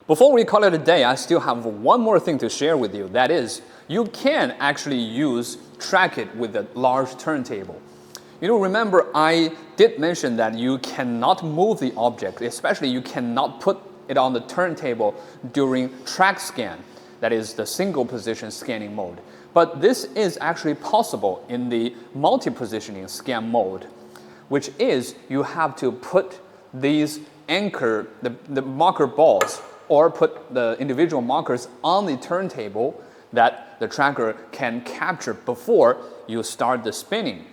Before we call it a day, I still have one more thing to share with you. That is, you can actually use Trackit with a large turntable. Remember I did mention that you cannot move the object, especially you cannot put it on the turntable during track scan, that is the single position scanning mode. But this is actually possible in the multi-positioning scan mode, which is you have to put these the marker balls, or put the individual markers on the turntable that the tracker can capture before you start the spinning.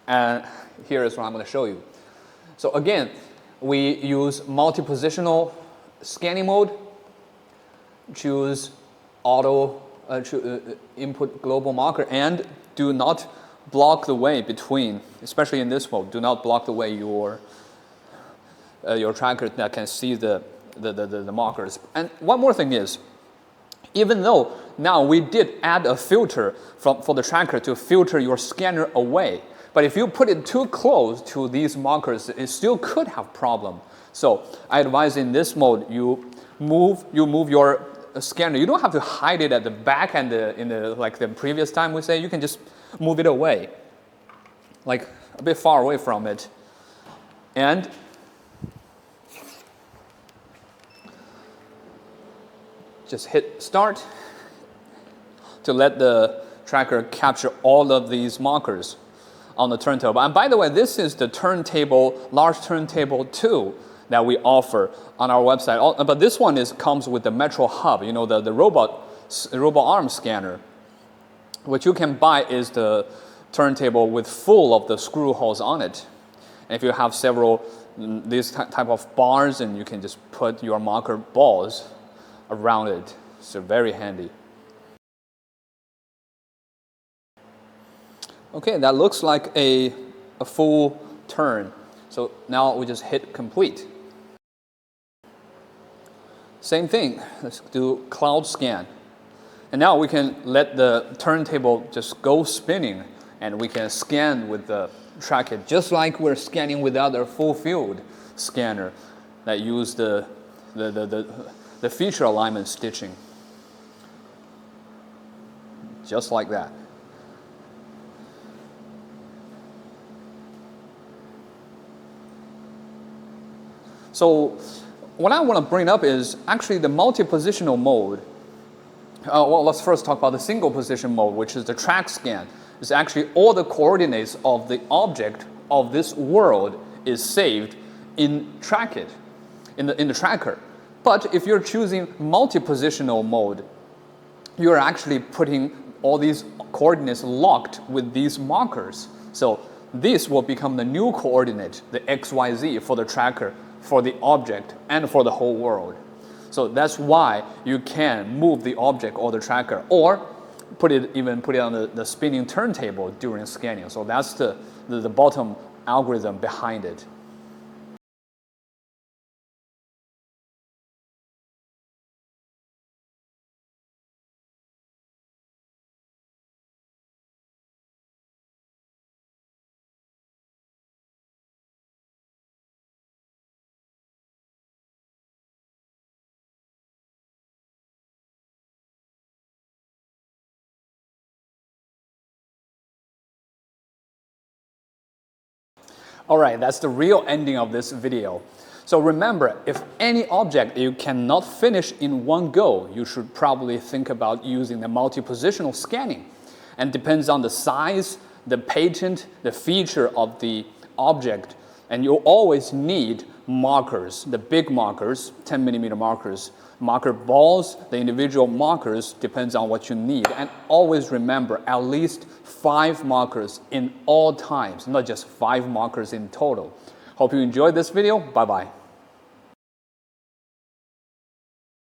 And here is what I'm going to show you. So again, we use multi-positional scanning mode, choose auto input global marker, and do not block the way between, especially in this mode, do not block the way your tracker that can see the markers. And one more thing is, even though now we did add a filter for the tracker to filter your scanner away, but if you put it too close to these markers, it still could have problem. So I advise in this mode, you move your scanner. You don't have to hide it at the back and like the previous time we say. You can just move it away, like a bit far away from it, and just hit start to let the tracker capture all of these markers on the turntable. And by the way, this is the turntable, large turntable 2 that we offer on our website. But this one comes with the Metro Hub, the robot arm scanner. What you can buy is the turntable with full of the screw holes on it. And if you have several these type of bars, and you can just put your marker balls around it. So very handy. Okay, that looks like a full turn. So now we just hit complete. Same thing, let's do cloud scan. And now we can let the turntable just go spinning, and we can scan with the Trackit just like we're scanning with the other full field scanner that use the feature alignment stitching. Just like that. So what I want to bring up is actually the multi-positional mode. Well, let's first talk about the single position mode, which is the track scan. It's actually all the coordinates of the object of this world is saved in Trackit, in the tracker. But if you're choosing multi-positional mode, you're actually putting all these coordinates locked with these markers. So this will become the new coordinate, the XYZ for the tracker, for the object, and for the whole world. So that's why you can move the object or the tracker, or put it on the spinning turntable during scanning. So that's the bottom algorithm behind it. All right, that's the real ending of this video. So remember, if any object you cannot finish in one go, you should probably think about using the multi-positional scanning. And depends on the size, the patent, the feature of the object. And you always need markers, the big markers, 10mm markers, marker balls, the individual markers, depends on what you need. And always remember at least 5 markers in all times, not just 5 markers in total. Hope you enjoyed this video. Bye-bye.